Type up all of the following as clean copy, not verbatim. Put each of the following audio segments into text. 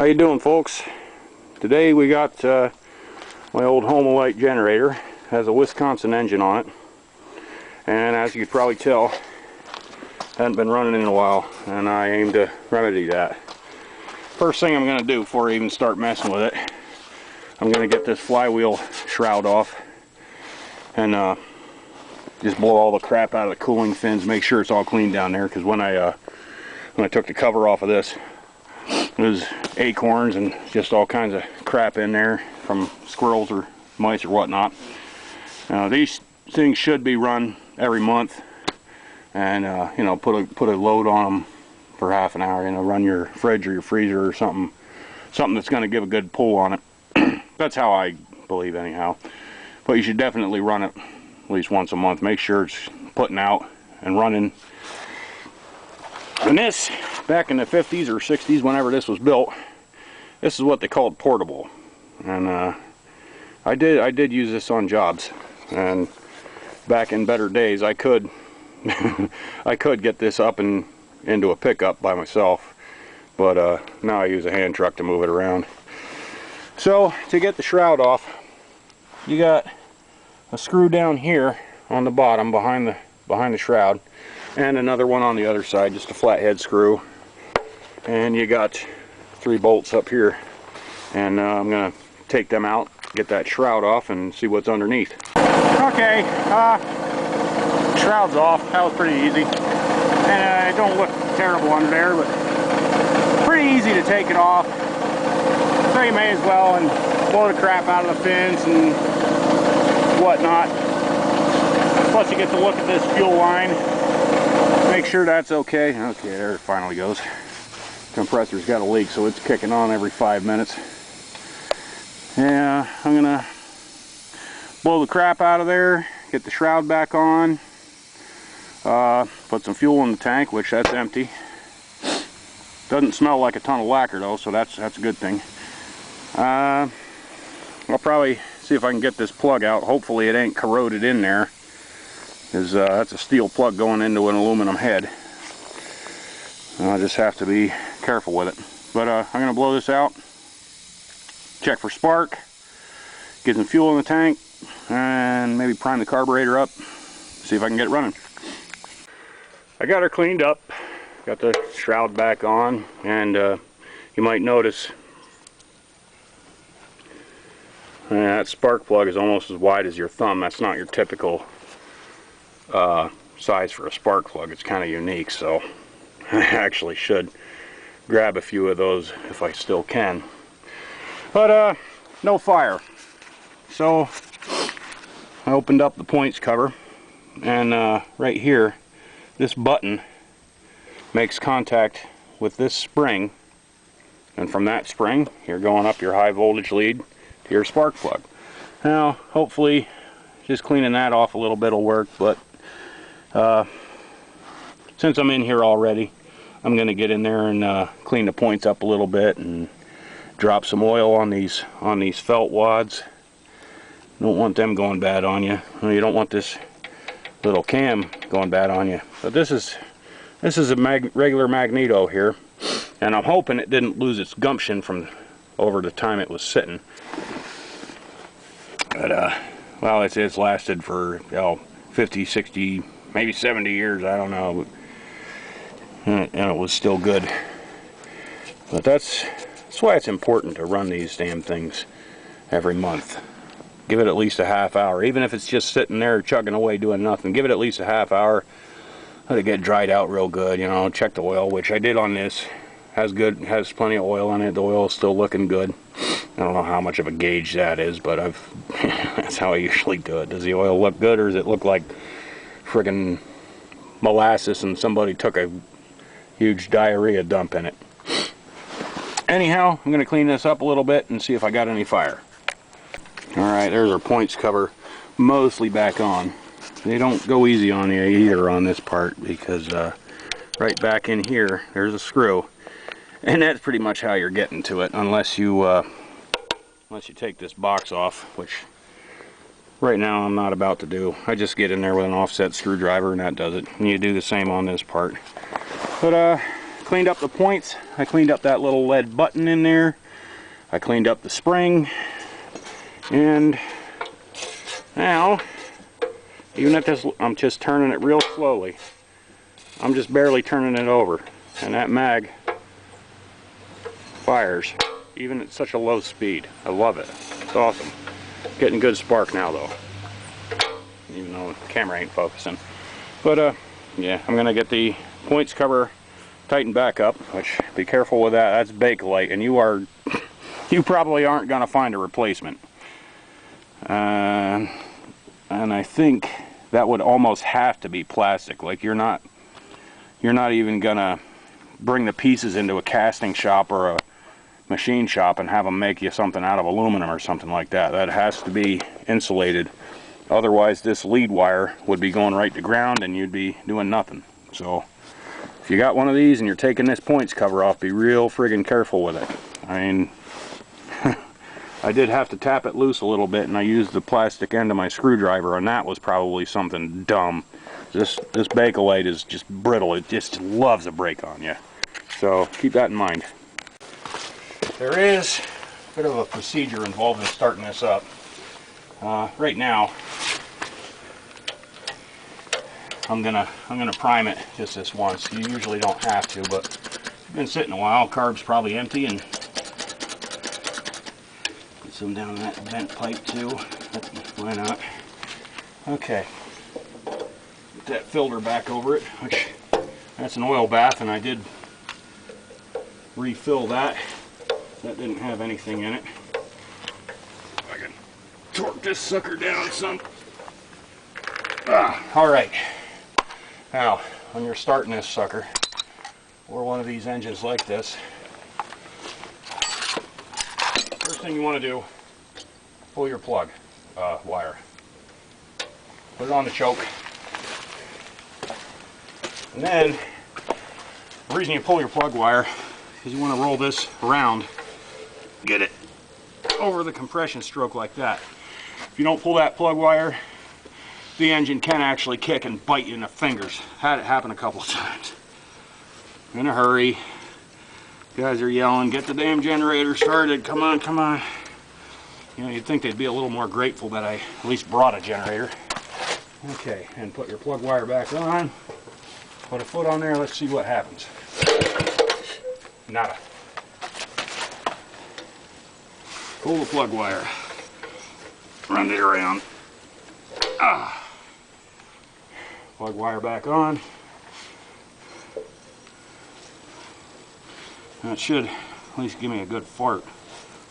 you doing, folks? Today we got my old Homelite generator. It has a Wisconsin engine on it, and as you could probably tell, hadn't been running in a while, and I aim to remedy that. First thing I'm going to do before I even start messing with it, I'm going to get this flywheel shroud off and just blow all the crap out of the cooling fins, make sure it's all clean down there, because when I took the cover off of this, there's acorns and just all kinds of crap in there from squirrels or mice or whatnot. These things should be run every month, and you know, put a load on them for half an hour. You know, run your fridge or your freezer or something that's going to give a good pull on it. That's how I believe, anyhow. But you should definitely run it at least once a month. Make sure it's putting out and running. And this, back in the 50s or 60s, whenever this was built, this is what they called portable. And I did use this on jobs. And back in better days, I could I could get this up and into a pickup by myself. But now I use a hand truck to move it around. So to get the shroud off, you got a screw down here on the bottom behind the shroud, and another one on the other side, just a flathead screw. And you got 3 bolts up here, and I'm gonna take them out, get that shroud off, and see what's underneath. Okay, shroud's off. That was pretty easy, and it don't look terrible under there, but pretty easy to take it off. So you may as well and blow the crap out of the fins and whatnot. Plus you get to look at this fuel line, make sure that's okay. Okay, there it finally goes. Compressor's got a leak, so it's kicking on every 5 minutes. Yeah, I'm gonna blow the crap out of there, get the shroud back on, put some fuel in the tank, which that's empty. Doesn't smell like a ton of lacquer though, so that's a good thing. I'll probably see if I can get this plug out. Hopefully it ain't corroded in there, because that's a steel plug going into an aluminum head. I'll just have to be careful with it. But I'm going to blow this out, check for spark, get some fuel in the tank, and maybe prime the carburetor up, see if I can get it running. I got her cleaned up, got the shroud back on, and you might notice that spark plug is almost as wide as your thumb. That's not your typical size for a spark plug. It's kind of unique, so I actually should grab a few of those if I still can. But no fire. So I opened up the points cover, and right here, this button makes contact with this spring, and from that spring, you're going up your high voltage lead to your spark plug. Now, hopefully, just cleaning that off a little bit will work, but since I'm in here already, I'm going to get in there and clean the points up a little bit and drop some oil on these felt wads. Don't want them going bad on you. You don't want this little cam going bad on you. But this is a regular magneto here, and I'm hoping it didn't lose its gumption from over the time it was sitting. But well, it's lasted for 50, 60, maybe 70 years, I don't know, and it was still good. But that's why it's important to run these damn things every month. Give it at least a half hour, even if it's just sitting there chugging away doing nothing. Give it at least a half hour, let it get dried out real good. You know, check the oil, which I did on this. Has plenty of oil in it. The oil is still looking good. I don't know how much of a gauge that is, but that's how I usually do it. Does the oil look good, or does it look like friggin' molasses and somebody took a huge diarrhea dump in it? Anyhow, I'm going to clean this up a little bit and see if I got any fire. Alright, there's our points cover mostly back on. They don't go easy on you either on this part, because right back in here, there's a screw. And that's pretty much how you're getting to it, unless you take this box off, which right now I'm not about to do. I just get in there with an offset screwdriver and that does it. And you do the same on this part. But cleaned up the points. I cleaned up that little lead button in there. I cleaned up the spring. And now, even at this, I'm just turning it real slowly. I'm just barely turning it over. And that mag fires, even at such a low speed. I love it. It's awesome. Getting good spark now though. Even though the camera ain't focusing. But yeah, I'm gonna get the points cover tightened back up, which be careful with that. That's Bakelite, and you probably aren't gonna find a replacement. And I think that would almost have to be plastic. Like you're not even gonna bring the pieces into a casting shop or a machine shop and have them make you something out of aluminum or something like that. That has to be insulated. Otherwise this lead wire would be going right to ground and you'd be doing nothing. So if you got one of these and you're taking this points cover off, be real friggin' careful with it. I mean, I did have to tap it loose a little bit, and I used the plastic end of my screwdriver, and that was probably something dumb. This Bakelite is just brittle. It just loves a break on you. So keep that in mind. There is a bit of a procedure involved in starting this up. Right now, I'm gonna prime it just this once. You usually don't have to, but it's been sitting a while. Carb's probably empty, and put some down that vent pipe too. Why not? Okay. Get that filter back over it, which that's an oil bath, and I did refill that. That didn't have anything in it. I can torque this sucker down some. Alright. Now, when you're starting this sucker, or one of these engines like this, first thing you want to do, pull your plug wire. Put it on the choke. And then, the reason you pull your plug wire is you want to roll this around, get it over the compression stroke like that. If you don't pull that plug wire, the engine can actually kick and bite you in the fingers. Had it happen a couple of times. In a hurry. Guys are yelling, get the damn generator started, come on, come on. You know, you'd think they'd be a little more grateful that I at least brought a generator. Okay, and put your plug wire back on. Put a foot on there, let's see what happens. Nada. Pull the plug wire. Run it around. Plug wire back on. That should at least give me a good fart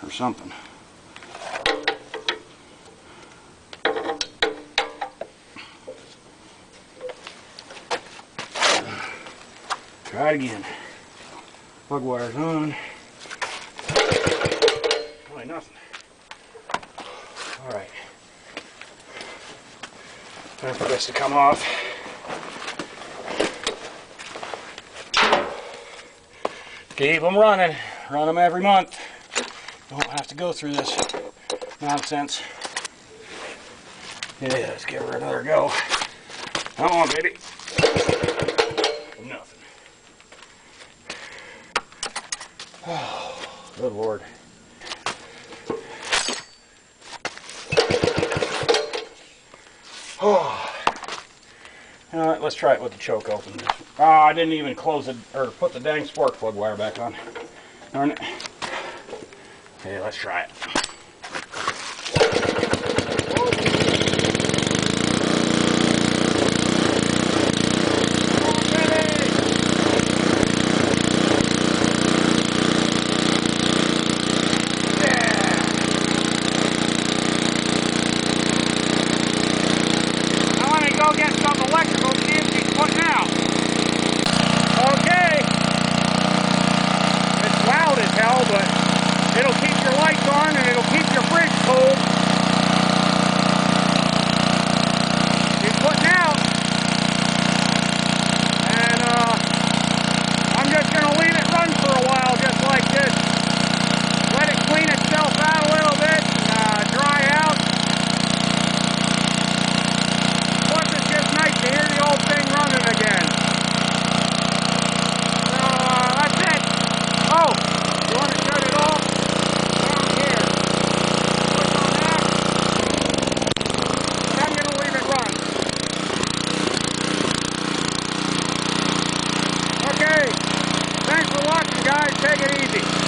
or something. Try it again. Plug wire's on. Really nothing. Alright. Time for this to come off. Keep them running. Run them every month. Don't have to go through this nonsense. Yeah, let's give her another go. Come on, baby. Nothing. Oh, good Lord. Oh. You know what, let's try it with the choke open. Oh, I didn't even close it, or put the dang spark plug wire back on. Darn it. Okay, let's try it. It'll keep your lights on and it'll keep it easy.